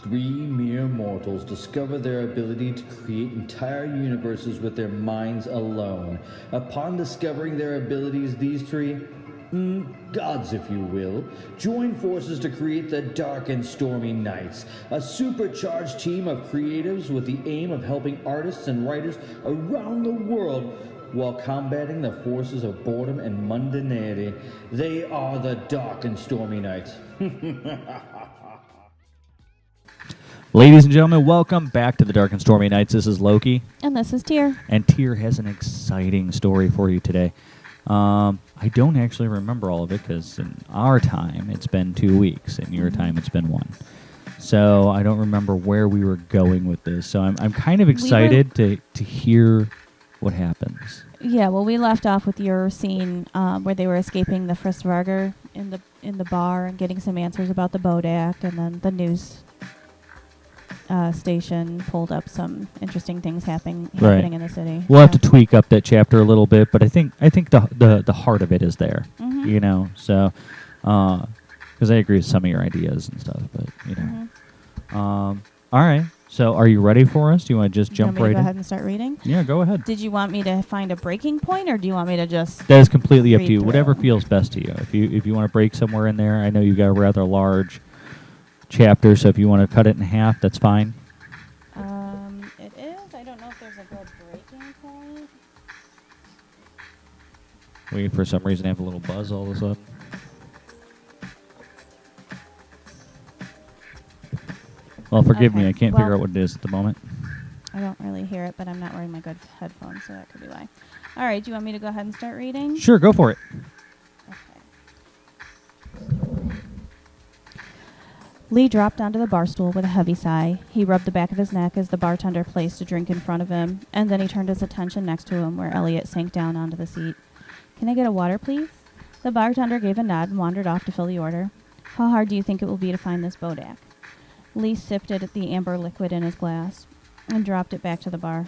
Three mere mortals discover their ability to create entire universes with their minds alone. Upon discovering their abilities, these three, gods if you will, join forces to create the Dark and Stormy Nights, a supercharged team of creatives with the aim of helping artists and writers around the world while combating the forces of boredom and mundanity. They are the Dark and Stormy Nights. Ladies and gentlemen, welcome back to the Dark and Stormy Nights. This is Loki. And this is Tyr. And Tyr has an exciting story for you today. I don't actually remember all of it because in our time it's been 2 weeks. In your time it's been 1. So I don't remember where we were going with this. So I'm kind of excited to hear what happens. Yeah, well, we left off with your scene where they were escaping the Fristvarger in the bar and getting some answers about the Bodak, and then the news station pulled up some interesting things happening in the city. We'll have to tweak up that chapter a little bit, but I think the heart of it is there. Mm-hmm. You know, so because I agree with some of your ideas and stuff, but you know. Mm-hmm. All right. So, are you ready for us? Do you want to just jump right in? Go ahead and start reading? Yeah, go ahead. Did you want me to find a breaking point, or do you want me to just... That is completely up to you. through? Whatever feels best to you. If you want to break somewhere in there, I know you've got a rather large chapter, so if you want to cut it in half, that's fine. It is. I don't know if there's a good breaking point. We, for some reason, have a little buzz all of a sudden. Well, forgive me. I can't figure out what it is at the moment. I don't really hear it, but I'm not wearing my good headphones, so that could be why. All right. Do you want me to go ahead and start reading? Sure, go for it. Okay. Lee dropped onto the bar stool with a heavy sigh. He rubbed the back of his neck as the bartender placed a drink in front of him, and then he turned his attention next to him where Elliot sank down onto the seat. "Can I get a water, please?" The bartender gave a nod and wandered off to fill the order. "How hard do you think it will be to find this Bodak?" Lee sipped at the amber liquid in his glass and dropped it back to the bar.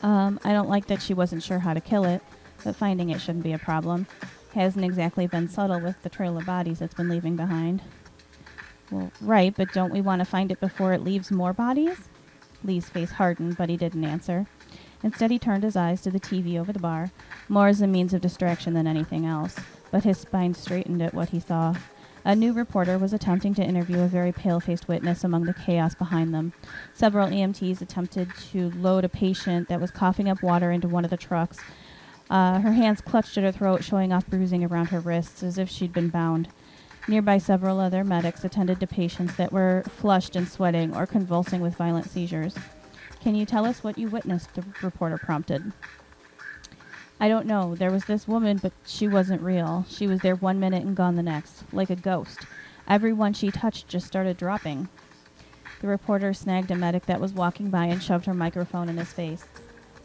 I don't like that she wasn't sure how to kill it, but finding it shouldn't be a problem. Hasn't exactly been subtle with the trail of bodies it's been leaving behind. Well, right, but don't we want to find it before it leaves more bodies? Lee's face hardened, but he didn't answer. Instead, he turned his eyes to the TV over the bar, more as a means of distraction than anything else, but his spine straightened at what he saw. A new reporter was attempting to interview a very pale-faced witness among the chaos behind them. Several EMTs attempted to load a patient that was coughing up water into one of the trucks. Her hands clutched at her throat, showing off bruising around her wrists, as if she'd been bound. Nearby, several other medics attended to patients that were flushed and sweating or convulsing with violent seizures. "Can you tell us what you witnessed?" the reporter prompted. "I don't know. There was this woman, but she wasn't real. She was there 1 minute and gone the next, like a ghost. Everyone she touched just started dropping." The reporter snagged a medic that was walking by and shoved her microphone in his face.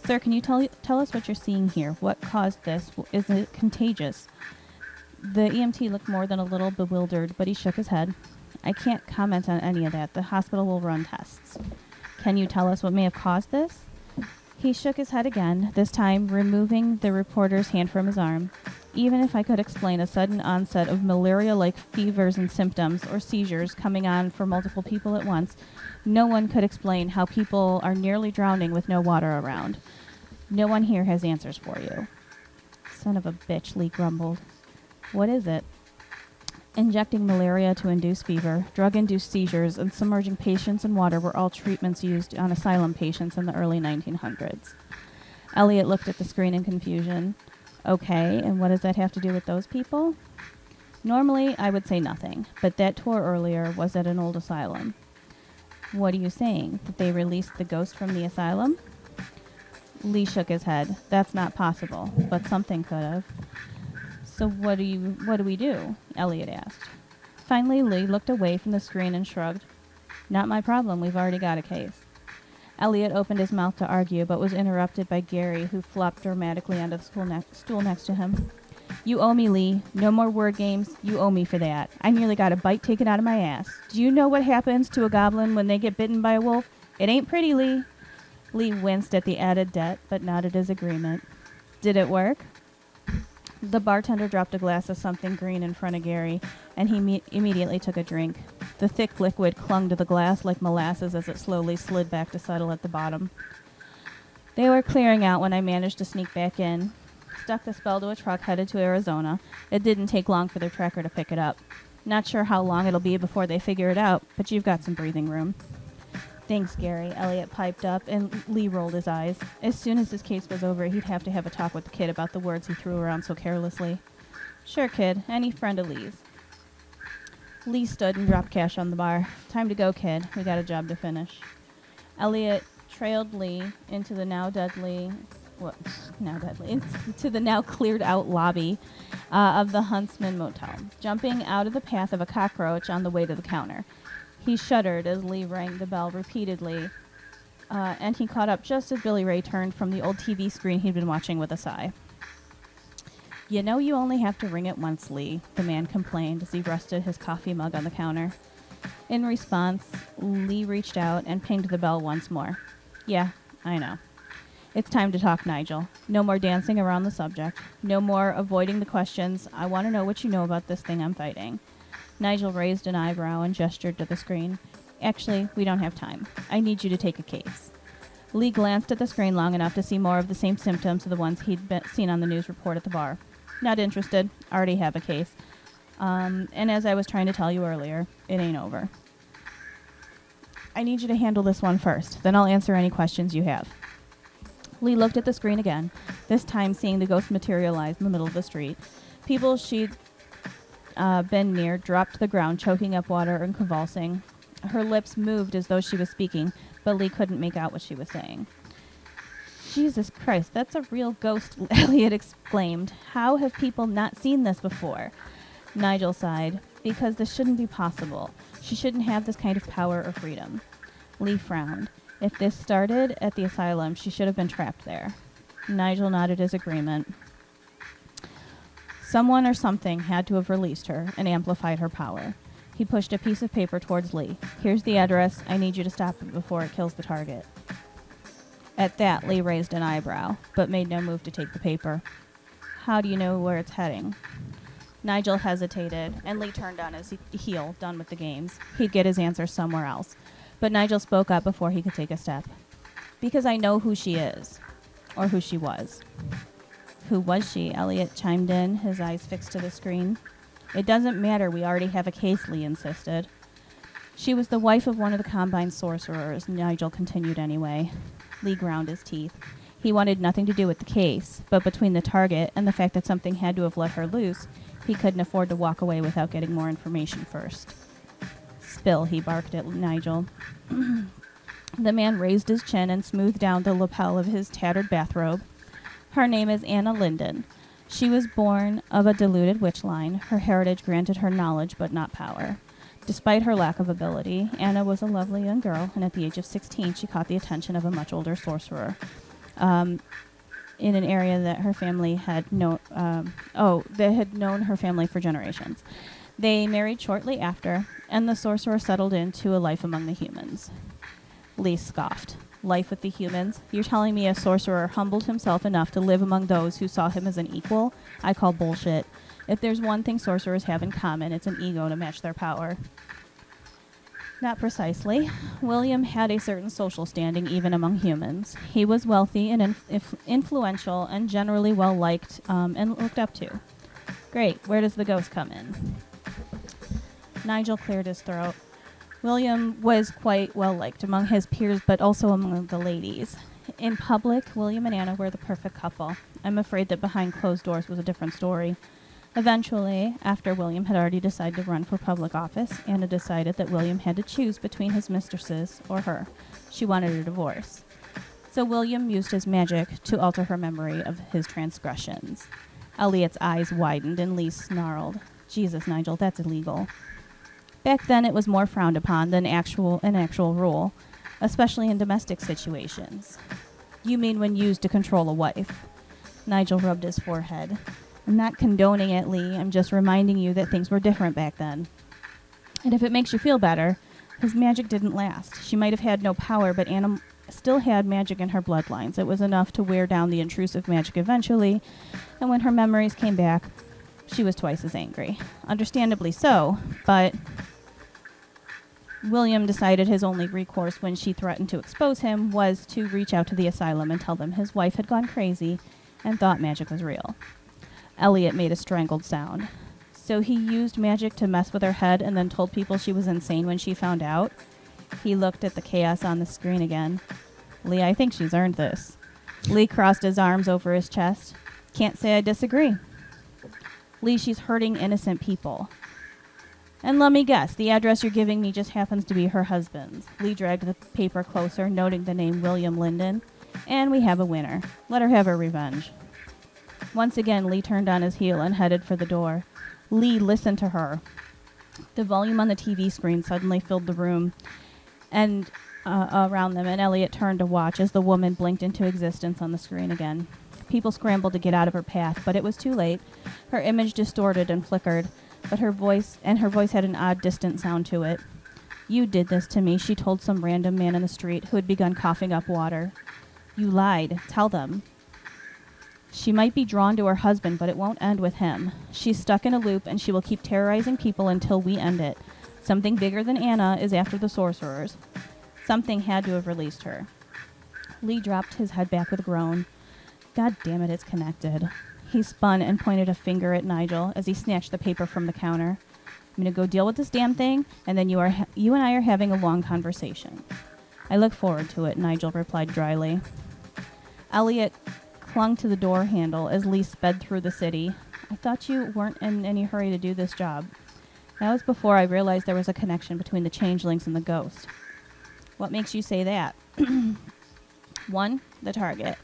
"Sir, can you tell us what you're seeing here? What caused this? Is it contagious?" The EMT looked more than a little bewildered, but he shook his head. "I can't comment on any of that. The hospital will run tests." "Can you tell us what may have caused this?" He shook his head again, this time removing the reporter's hand from his arm. "Even if I could explain a sudden onset of malaria-like fevers and symptoms or seizures coming on for multiple people at once, no one could explain how people are nearly drowning with no water around. No one here has answers for you." "Son of a bitch," Lee grumbled. "What is it?" Injecting malaria to induce fever, drug-induced seizures, and submerging patients in water were all treatments used on asylum patients in the early 1900s. Elliot looked at the screen in confusion. "Okay, and what does that have to do with those people?" "Normally, I would say nothing, but that tour earlier was at an old asylum." "What are you saying? That they released the ghost from the asylum?" Lee shook his head. "That's not possible, but something could have." "So what do we do?" Elliot asked. Finally, Lee looked away from the screen and shrugged. "Not my problem. We've already got a case." Elliot opened his mouth to argue, but was interrupted by Gary, who flopped dramatically onto the stool next to him. "You owe me, Lee. No more word games. You owe me for that. I nearly got a bite taken out of my ass. Do you know what happens to a goblin when they get bitten by a wolf? It ain't pretty, Lee." Lee winced at the added debt, but nodded his agreement. "Did it work?" The bartender dropped a glass of something green in front of Gary, and he immediately took a drink. The thick liquid clung to the glass like molasses as it slowly slid back to settle at the bottom. They were clearing out when I managed to sneak back in. Stuck the spell to a truck headed to Arizona. It didn't take long for their tracker to pick it up. Not sure how long it'll be before they figure it out, but you've got some breathing room. Thanks, Gary, Elliot piped up, and Lee rolled his eyes. As soon as his case was over, he'd have to have a talk with the kid about the words he threw around so carelessly. Sure, kid. Any friend of Lee's. Lee stood and dropped cash on the bar. Time to go, kid. We got a job to finish. Elliot trailed Lee into the now cleared out lobby of the Huntsman Motel, jumping out of the path of a cockroach on the way to the counter. He shuddered as Lee rang the bell repeatedly, and he caught up just as Billy Ray turned from the old TV screen he'd been watching with a sigh. You know you only have to ring it once, Lee, the man complained as he rested his coffee mug on the counter. In response, Lee reached out and pinged the bell once more. Yeah, I know. It's time to talk, Nigel. No more dancing around the subject. No more avoiding the questions. I want to know what you know about this thing I'm fighting. Nigel raised an eyebrow and gestured to the screen. Actually, we don't have time. I need you to take a case. Lee glanced at the screen long enough to see more of the same symptoms of the ones he'd seen on the news report at the bar. Not interested. Already have a case. And as I was trying to tell you earlier, it ain't over. I need you to handle this one first. Then I'll answer any questions you have. Lee looked at the screen again, this time seeing the ghost materialize in the middle of the street. People she'd been near dropped to the ground, choking up water and convulsing. Her lips moved as though she was speaking, but Lee couldn't make out what she was saying. Jesus Christ, that's a real ghost, Elliot exclaimed. How have people not seen this before? Nigel sighed. Because this shouldn't be possible. She shouldn't have this kind of power or freedom. Lee frowned. If this started at the asylum, she should have been trapped there. Nigel nodded his agreement. Someone or something had to have released her and amplified her power. He pushed a piece of paper towards Lee. Here's the address. I need you to stop it before it kills the target. At that, Lee raised an eyebrow, but made no move to take the paper. How do you know where it's heading? Nigel hesitated, and Lee turned on his heel, done with the games. He'd get his answer somewhere else. But Nigel spoke up before he could take a step. Because I know who she is. Or who she was. Who was she? Elliot chimed in, his eyes fixed to the screen. It doesn't matter, we already have a case, Lee insisted. She was the wife of one of the Combine sorcerers, Nigel continued anyway. Lee ground his teeth. He wanted nothing to do with the case, but between the target and the fact that something had to have let her loose, he couldn't afford to walk away without getting more information first. Spill, he barked at Nigel. The man raised his chin and smoothed down the lapel of his tattered bathrobe. Her name is Anna Linden. She was born of a deluded witch line. Her heritage granted her knowledge but not power. Despite her lack of ability, Anna was a lovely young girl, and at the age of 16, she caught the attention of a much older sorcerer. In an area that her family had known her family for generations. They married shortly after, and the sorcerer settled into a life among the humans. Lee scoffed. Life with the humans? You're telling me a sorcerer humbled himself enough to live among those who saw him as an equal? I call bullshit. If there's one thing sorcerers have in common, it's an ego to match their power. Not precisely. William had a certain social standing even among humans. He was wealthy and influential and generally well-liked and looked up to. Great. Where does the ghost come in? Nigel cleared his throat. William was quite well-liked among his peers, but also among the ladies. In public, William and Anna were the perfect couple. I'm afraid that behind closed doors was a different story. Eventually, after William had already decided to run for public office, Anna decided that William had to choose between his mistresses or her. She wanted a divorce. So William used his magic to alter her memory of his transgressions. Elliot's eyes widened and Lee snarled. Jesus, Nigel, that's illegal. Back then it was more frowned upon than an actual rule, especially in domestic situations. You mean when used to control a wife? Nigel rubbed his forehead. I'm not condoning it, Lee. I'm just reminding you that things were different back then. And if it makes you feel better, his magic didn't last. She might have had no power, but Anna still had magic in her bloodlines. It was enough to wear down the intrusive magic eventually, and when her memories came back, she was twice as angry. Understandably so, but William decided his only recourse when she threatened to expose him was to reach out to the asylum and tell them his wife had gone crazy and thought magic was real. Elliot made a strangled sound. So he used magic to mess with her head and then told people she was insane when she found out. He looked at the chaos on the screen again. Lee, I think she's earned this. Lee crossed his arms over his chest. Can't say I disagree. Lee, she's hurting innocent people. And let me guess, the address you're giving me just happens to be her husband's. Lee dragged the paper closer, noting the name William Linden. And we have a winner. Let her have her revenge. Once again, Lee turned on his heel and headed for the door. Lee listened to her. The volume on the TV screen suddenly filled the room and around them, and Elliot turned to watch as the woman blinked into existence on the screen again. People scrambled to get out of her path, but it was too late. Her image distorted and flickered, but her voice had an odd, distant sound to it. You did this to me, she told some random man in the street who had begun coughing up water. You lied. Tell them. She might be drawn to her husband, but it won't end with him. She's stuck in a loop, and she will keep terrorizing people until we end it. Something bigger than Anna is after the sorcerers. Something had to have released her. Lee dropped his head back with a groan. God damn it, it's connected. He spun and pointed a finger at Nigel as he snatched the paper from the counter. I'm going to go deal with this damn thing, and then you and I are having a long conversation. I look forward to it, Nigel replied dryly. Elliot clung to the door handle as Lee sped through the city. I thought you weren't in any hurry to do this job. That was before I realized there was a connection between the changelings and the ghost. What makes you say that? 1, the target.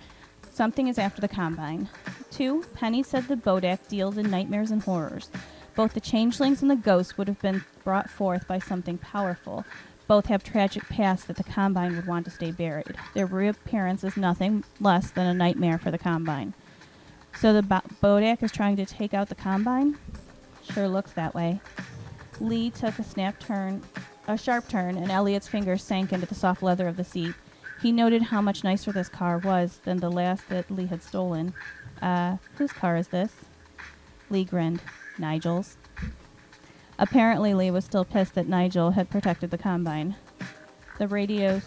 Something is after the Combine. 2, Penny said the Bodak deals in nightmares and horrors. Both the changelings and the ghosts would have been brought forth by something powerful. Both have tragic pasts that the Combine would want to stay buried. Their reappearance is nothing less than a nightmare for the Combine. So the Bodak is trying to take out the Combine? Sure looks that way. Lee took a sharp turn, and Elliot's fingers sank into the soft leather of the seat. He noted how much nicer this car was than the last that Lee had stolen. Whose car is this? Lee grinned. Nigel's. Apparently, Lee was still pissed that Nigel had protected the Combine. The radio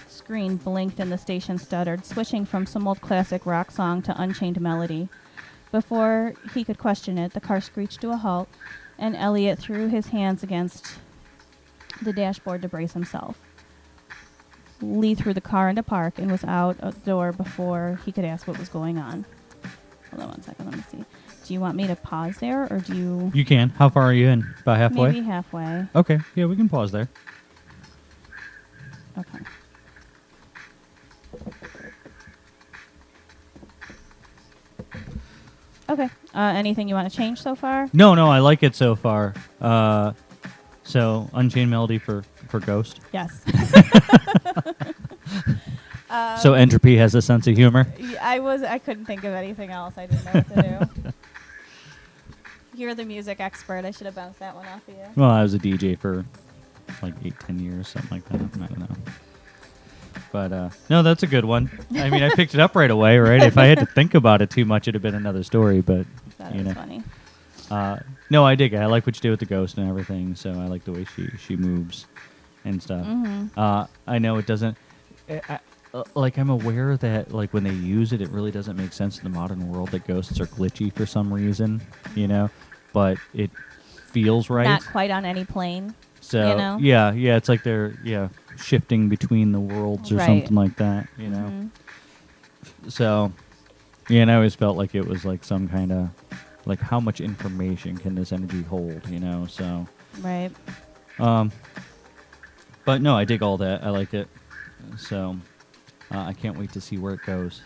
screen blinked and the station stuttered, switching from some old classic rock song to Unchained Melody. Before he could question it, the car screeched to a halt, and Elliot threw his hands against the dashboard to brace himself. Lee threw the car into park and was out the door before he could ask what was going on. Hold on 1 second, let me see. Do you want me to pause there, or do you... You can. How far are you in? About halfway? Maybe halfway. Okay. Yeah, we can pause there. Okay. Okay. Anything you want to change so far? No, I like it so far. So, Unchained Melody for Ghost. Yes. So Entropy has a sense of humor. I couldn't think of anything else. I didn't know what to do. You're the music expert. I should have bounced that one off of you. Well, I was a DJ for like 8-10 years, something like that. I don't know. But no, that's a good one. I mean, I picked it up right away, right? If I had to think about it too much, it'd have been another story. But That was funny. No, I dig it. I like what you did with the ghost and everything. So I like the way she moves and stuff. Mm-hmm. I know it doesn't. I'm aware that like when they use it, it really doesn't make sense in the modern world that ghosts are glitchy for some reason, but it feels right. Not quite on any plane. So yeah, it's like they're shifting between the worlds or something like that, Mm-hmm. So and I always felt like it was like some kind of like how much information can this energy hold, so Right. But no, I dig all that. I like it. So I can't wait to see where it goes.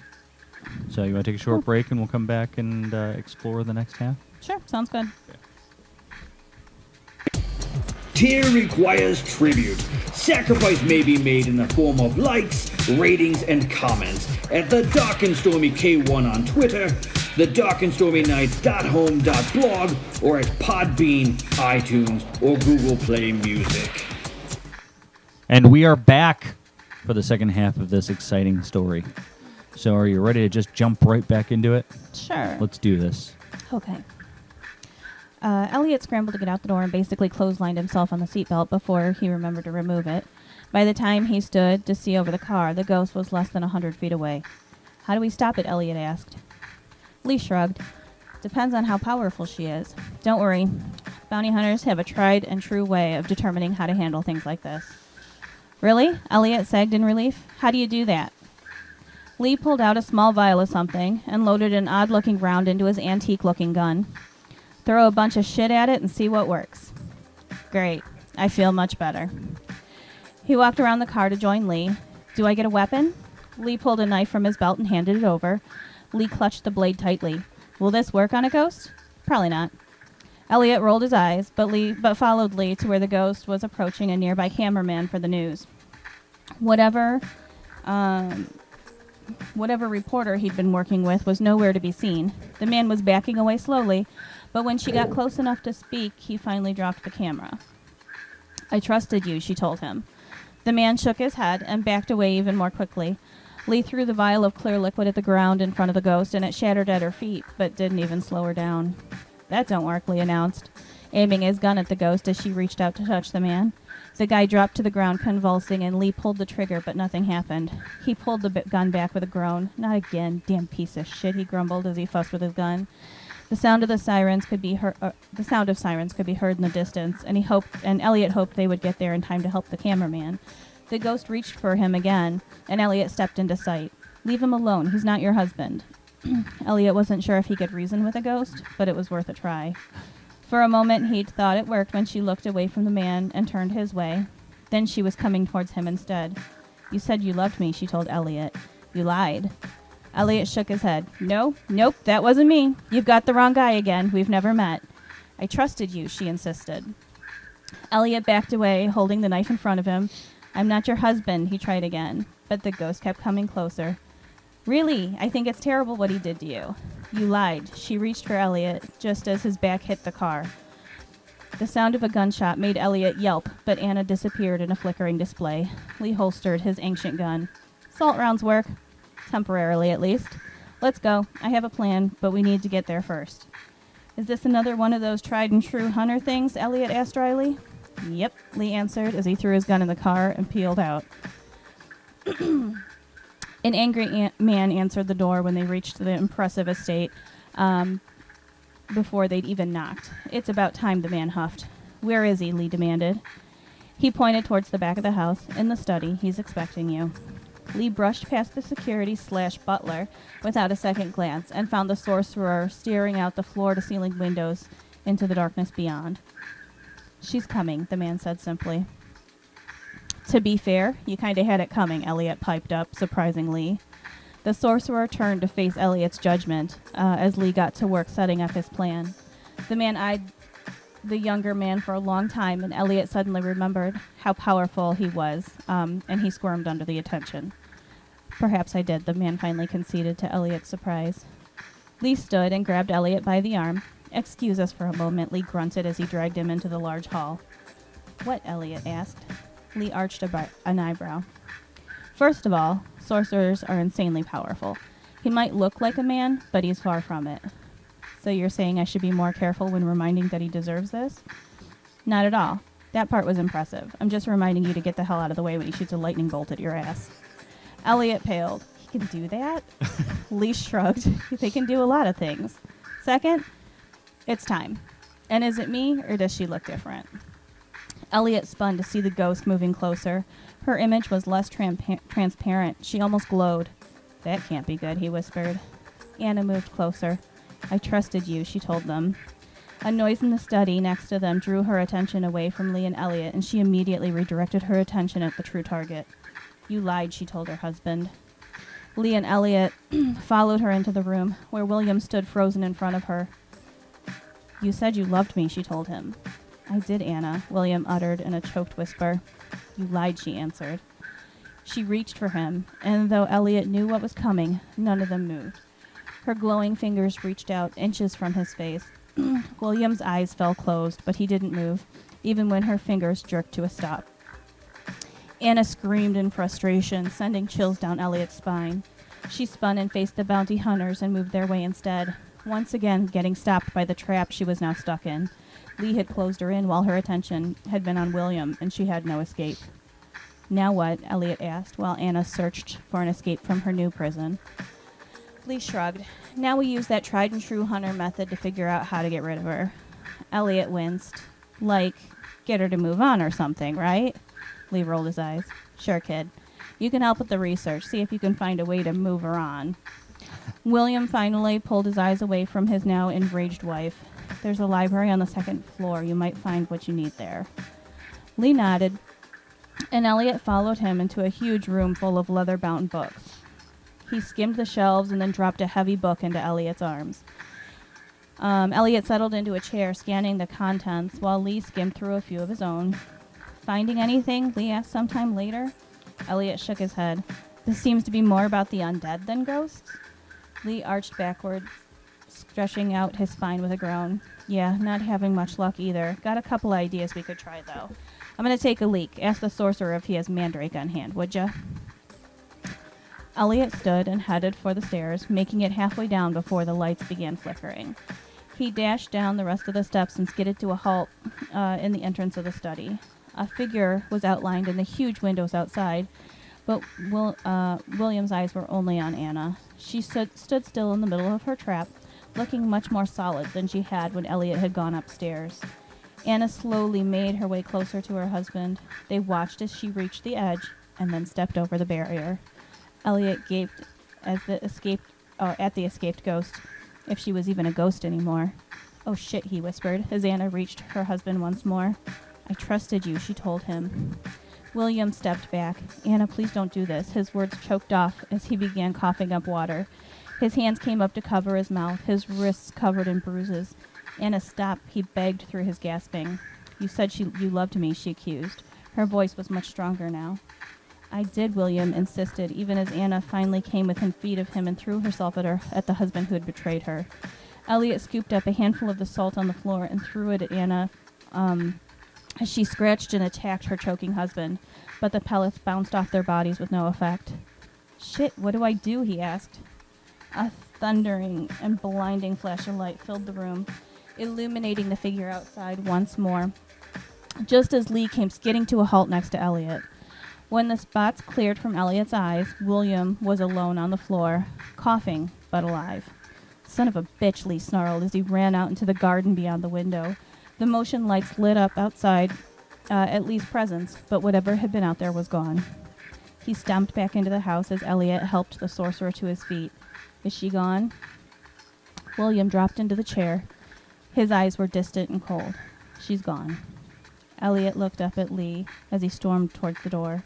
So you want to take a short break and we'll come back and explore the next half? Sure. Sounds good. Tier requires tribute. Sacrifice may be made in the form of likes, ratings, and comments at the Dark and Stormy K1 on Twitter, the darkandstormynights.home.blog, or at Podbean, iTunes, or Google Play Music. And we are back for the second half of this exciting story. So are you ready to just jump right back into it? Sure. Let's do this. Okay. Elliot scrambled to get out the door and basically clotheslined himself on the seatbelt before he remembered to remove it. By the time he stood to see over the car, the ghost was less than 100 feet away. How do we stop it? Elliot asked. Lee shrugged. Depends on how powerful she is. Don't worry. Bounty hunters have a tried and true way of determining how to handle things like this. Really? Elliot sagged in relief. How do you do that? Lee pulled out a small vial of something and loaded an odd-looking round into his antique-looking gun. Throw a bunch of shit at it and see what works. Great. I feel much better. He walked around the car to join Lee. Do I get a weapon? Lee pulled a knife from his belt and handed it over. Lee clutched the blade tightly. Will this work on a ghost? Probably not. Elliot rolled his eyes, but followed Lee to where the ghost was approaching a nearby cameraman for the news. Whatever reporter he'd been working with was nowhere to be seen. The man was backing away slowly, but when she got close enough to speak, he finally dropped the camera. I trusted you, she told him. The man shook his head and backed away even more quickly. Lee threw the vial of clear liquid at the ground in front of the ghost, and it shattered at her feet, but didn't even slow her down. That don't work, Lee announced, aiming his gun at the ghost as she reached out to touch the man. The guy dropped to the ground convulsing, and Lee pulled the trigger, but nothing happened. He pulled the gun back with a groan. Not again, damn piece of shit, he grumbled as he fussed with his gun. The sound of sirens could be heard in the distance, and Elliot hoped they would get there in time to help the cameraman. The ghost reached for him again, and Elliot stepped into sight. Leave him alone. He's not your husband. Elliot wasn't sure if he could reason with a ghost, but it was worth a try. For a moment, he'd thought it worked when she looked away from the man and turned his way. Then she was coming towards him instead. You said you loved me, she told Elliot. You lied. Elliot shook his head. Nope, that wasn't me. You've got the wrong guy again. We've never met. I trusted you, she insisted. Elliot backed away, holding the knife in front of him. I'm not your husband, he tried again, but the ghost kept coming closer. Really, I think it's terrible what he did to you. You lied. She reached for Elliot just as his back hit the car. The sound of a gunshot made Elliot yelp, but Anna disappeared in a flickering display. Lee holstered his ancient gun. Salt rounds work. Temporarily, at least. Let's go. I have a plan, but we need to get there first. Is this another one of those tried and true hunter things? Elliot asked dryly. Yep, Lee answered as he threw his gun in the car and peeled out. An angry man answered the door when they reached the impressive estate before they'd even knocked. It's about time, the man huffed. Where is he? Lee demanded. He pointed towards the back of the house. In the study. He's expecting you. Lee brushed past the security/butler without a second glance and found the sorcerer staring out the floor-to-ceiling windows into the darkness beyond. She's coming, the man said simply. To be fair, you kind of had it coming, Elliot piped up, surprising Lee. The sorcerer turned to face Elliot's judgment as Lee got to work setting up his plan. The man eyed the younger man for a long time, and Elliot suddenly remembered how powerful he was, and he squirmed under the attention. Perhaps I did, the man finally conceded to Elliot's surprise. Lee stood and grabbed Elliot by the arm. Excuse us for a moment, Lee grunted as he dragged him into the large hall. What? Elliot asked. Lee arched an eyebrow. First of all, sorcerers are insanely powerful. He might look like a man, but he's far from it. So you're saying I should be more careful when reminding that he deserves this? Not at all. That part was impressive. I'm just reminding you to get the hell out of the way when he shoots a lightning bolt at your ass. Elliot paled. He can do that? Lee shrugged. They can do a lot of things. Second, it's time. And is it me, or does she look different? Elliot spun to see the ghost moving closer. Her image was less transparent. She almost glowed. That can't be good, he whispered. Anna moved closer. I trusted you, she told them. A noise in the study next to them drew her attention away from Lee and Elliot, and she immediately redirected her attention at the true target. You lied, she told her husband. Lee and Elliot followed her into the room, where William stood frozen in front of her. You said you loved me, she told him. I did, Anna, William uttered in a choked whisper. You lied, she answered. She reached for him, and though Elliot knew what was coming, none of them moved. Her glowing fingers reached out inches from his face. William's eyes fell closed, but he didn't move, even when her fingers jerked to a stop. Anna screamed in frustration, sending chills down Elliot's spine. She spun and faced the bounty hunters and moved their way instead. once again getting stopped by the trap she was now stuck in. Lee had closed her in while her attention had been on William, and she had no escape. Now what? Elliot asked, while Anna searched for an escape from her new prison. Lee shrugged. Now we use that tried-and-true hunter method to figure out how to get rid of her. Elliot winced. Like, get her to move on or something, right? Lee rolled his eyes. Sure, kid. You can help with the research. See if you can find a way to move her on. William finally pulled his eyes away from his now enraged wife. There's a library on the second floor. You might find what you need there. Lee nodded, and Elliot followed him into a huge room full of leather-bound books. He skimmed the shelves and then dropped a heavy book into Elliot's arms. Elliot settled into a chair, scanning the contents, while Lee skimmed through a few of his own. Finding anything? Lee asked sometime later. Elliot shook his head. This seems to be more about the undead than ghosts. Lee arched backward, stretching out his spine with a groan. Yeah, not having much luck either. Got a couple ideas we could try, though. I'm going to take a leak. Ask the sorcerer if he has mandrake on hand, would ya? Elliot stood and headed for the stairs, making it halfway down before the lights began flickering. He dashed down the rest of the steps and skidded to a halt in the entrance of the study. A figure was outlined in the huge windows outside, but William's eyes were only on Anna. She stood still in the middle of her trap, looking much more solid than she had when Elliot had gone upstairs. Anna slowly made her way closer to her husband. They watched as she reached the edge and then stepped over the barrier. Elliot gaped as at the escaped ghost, if she was even a ghost anymore. Oh shit, he whispered, as Anna reached her husband once more. I trusted you, she told him. William stepped back. Anna, please don't do this. His words choked off as he began coughing up water. His hands came up to cover his mouth, his wrists covered in bruises. Anna, stop, he begged through his gasping. You said you loved me, she accused. Her voice was much stronger now. I did, William insisted, even as Anna finally came within feet of him and threw herself at the husband who had betrayed her. Elliot scooped up a handful of the salt on the floor and threw it at Anna as she scratched and attacked her choking husband, but the pellets bounced off their bodies with no effect. Shit, what do I do? He asked. A thundering and blinding flash of light filled the room, illuminating the figure outside once more, just as Lee came skidding to a halt next to Elliot. When the spots cleared from Elliot's eyes, William was alone on the floor, coughing but alive. Son of a bitch, Lee snarled as he ran out into the garden beyond the window. The motion lights lit up outside at Lee's presence, but whatever had been out there was gone. He stomped back into the house as Elliot helped the sorcerer to his feet. Is she gone? William dropped into the chair. His eyes were distant and cold. She's gone. Elliot looked up at Lee as he stormed towards the door.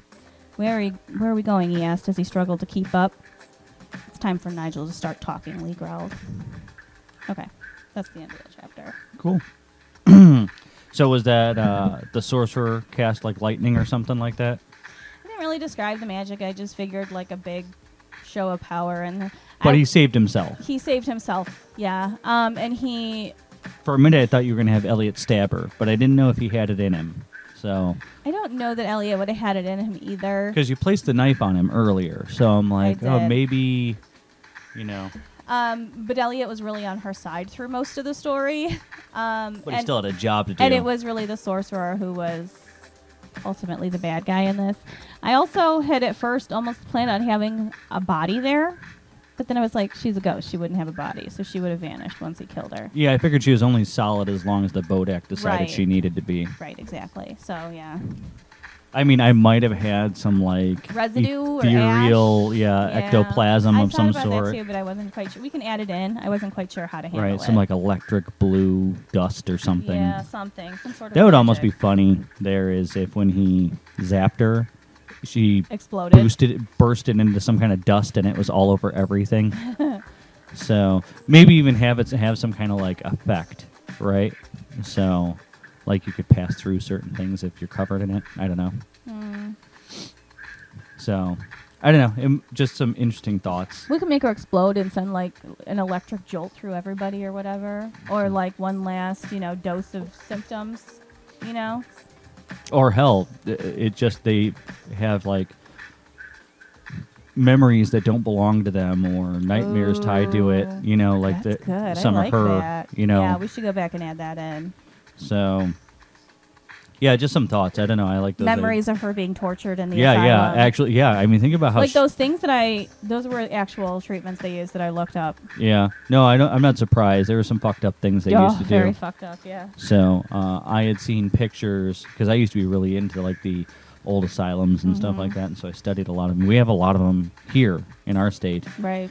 Where are we going? He asked as he struggled to keep up. It's time for Nigel to start talking, Lee growled. Okay, that's the end of the chapter. Cool. So was that the sorcerer cast like lightning or something like that? I didn't really describe the magic. I just figured like a big show of power. But he saved himself. He saved himself, yeah. And he... For a minute, I thought you were going to have Elliot stab her, but I didn't know if he had it in him. So I don't know that Elliot would have had it in him either. Because you placed the knife on him earlier, so I'm like, oh, maybe, you know. But Elliot was really on her side through most of the story. But he still had a job to do. And it was really the sorcerer who was ultimately the bad guy in this. I also had at first almost planned on having a body there. But then I was like, she's a ghost. She wouldn't have a body, so she would have vanished once he killed her. Yeah, I figured she was only solid as long as the Bodak decided she needed to be. Right, exactly. So, yeah. I mean, I might have had some, like... residue ethereal, or ash. Ectoplasm of some sort. I thought about that, too, but I wasn't quite sure. We can add it in. I wasn't quite sure how to handle it. Right, some, like, electric blue dust or something. Yeah, something. Some sort of that would magic. almost be funny, there, is if when he zapped her... She exploded, bursted into some kind of dust, and it was all over everything. So maybe even have some kind of like effect, right? So, like you could pass through certain things if you're covered in it. I don't know. So, I don't know. Just some interesting thoughts. We could make her explode and send like an electric jolt through everybody or whatever, or like one last dose of symptoms, Or hell, it just they have like memories that don't belong to them or nightmares tied to it. You know, like That's good. some I like of her. that. You know, Yeah, we should go back and add that in. so. Yeah, just some thoughts. I don't know. I like those Memories of her being tortured in the Yeah, asylum. yeah. Actually, yeah. I mean, think about how like those things that those were actual treatments they used that I looked up. Yeah. No, I'm not surprised. There were some fucked up things they used to do. Very fucked up, yeah. So I had seen pictures because I used to be really into like the old asylums and stuff like that, and so I studied a lot of them. We have a lot of them here in our state, Right.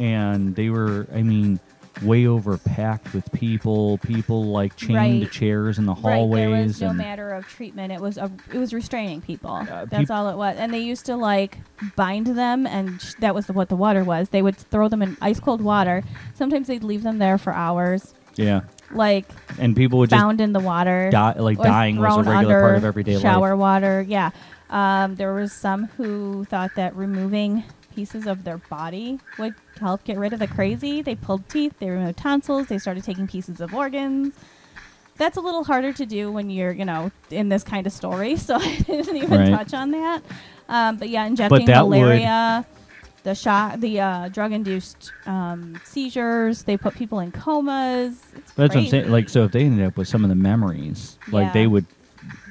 and they were, I mean, way overpacked with people like chained to chairs in the hallways. Right. There was no and matter of treatment. It was restraining people. That's peop- all it was. And they used to like bind them, and that was what the water was. They would throw them in ice cold water. Sometimes they'd leave them there for hours. Yeah. Like And people would found in the water. like dying was a thrown regular part of under everyday shower life. water. Yeah. There was some who thought that removing pieces of their body would help get rid of the crazy. They pulled teeth, they removed tonsils, they started taking pieces of organs. That's a little harder to do when you're, in this kind of story, so I didn't even touch on that. But yeah, injecting malaria, the drug-induced seizures. They put people in comas. It's That's crazy. what I'm saying. Like, so if they ended up with some of the memories, like Yeah. they would,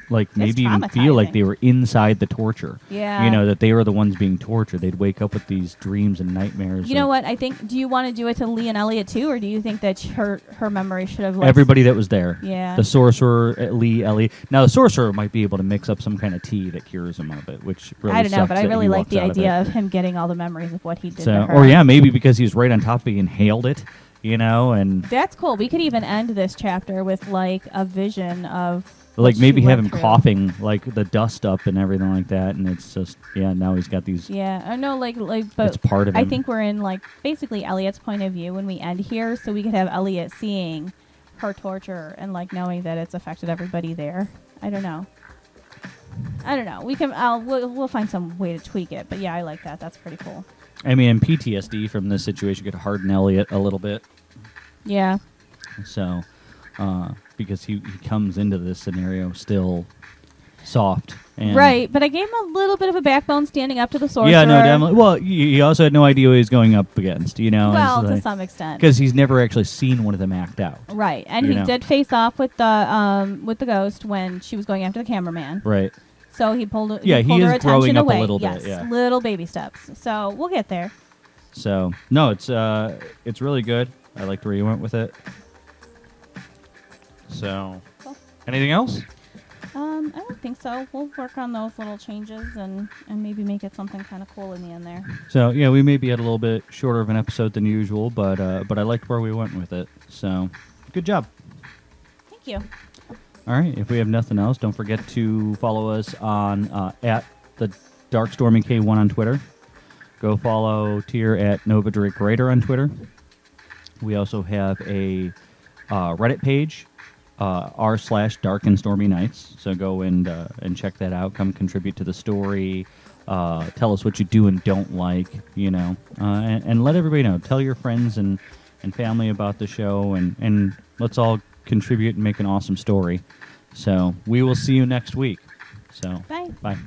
like maybe even feel like they were inside the torture. Yeah. That they were the ones being tortured. They'd wake up with these dreams and nightmares. You know what? I think. Do you want to do it to Lee and Elliot too, or do you think that her memory should have? Everybody that was there. Yeah. The sorcerer, Lee, Ellie. Now the sorcerer might be able to mix up some kind of tea that cures him of it, which really I don't know, sucks but I that really he like walks the out idea of of him getting all the memories of what he did. it. To So, her. or yeah, maybe because he was right on top of it, he inhaled it. And That's cool. We could even end this chapter with like a vision of. like what maybe she have went him through. coughing like the dust up and everything like that, and it's just now he's got these. Yeah, I know, but It's part of I him. think we're in like basically Elliot's point of view when we end here, so we could have Elliot seeing her torture and like knowing that it's affected everybody there. I don't know. We can. We'll find some way to tweak it, but yeah, I like that. That's pretty cool. I mean, PTSD from this situation could harden Elliot a little bit. Yeah. So, because he comes into this scenario still soft. And Right, but I gave him a little bit of a backbone standing up to the sorcerer. Yeah, no, definitely. Well, he also had no idea what he was going up against, Well, to some extent. because he's never actually seen one of them act out. Right, and You he know. did face off with the ghost when she was going after the cameraman. Right. So he pulled. Yeah, he pulled he her is growing attention up a away. little bit, Yes, yeah. little baby steps. So we'll get there. So no, it's really good. I liked where you went with it. So, Cool. anything else? I don't think so. We'll work on those little changes and maybe make it something kind of cool in the end there. So yeah, we maybe had a little bit shorter of an episode than usual, but I liked where we went with it. So, good job. Thank you. All right. If we have nothing else, don't forget to follow us on at the Darkstorming K1 on Twitter. Go follow Tier at Nova Drake Raider on Twitter. We also have a Reddit page, r/Dark and Stormy Nights. So go and check that out. Come contribute to the story. Tell us what you do and don't like. And let everybody know. Tell your friends and family about the show, and let's all contribute and make an awesome story. So we will see you next week. So Bye. Bye.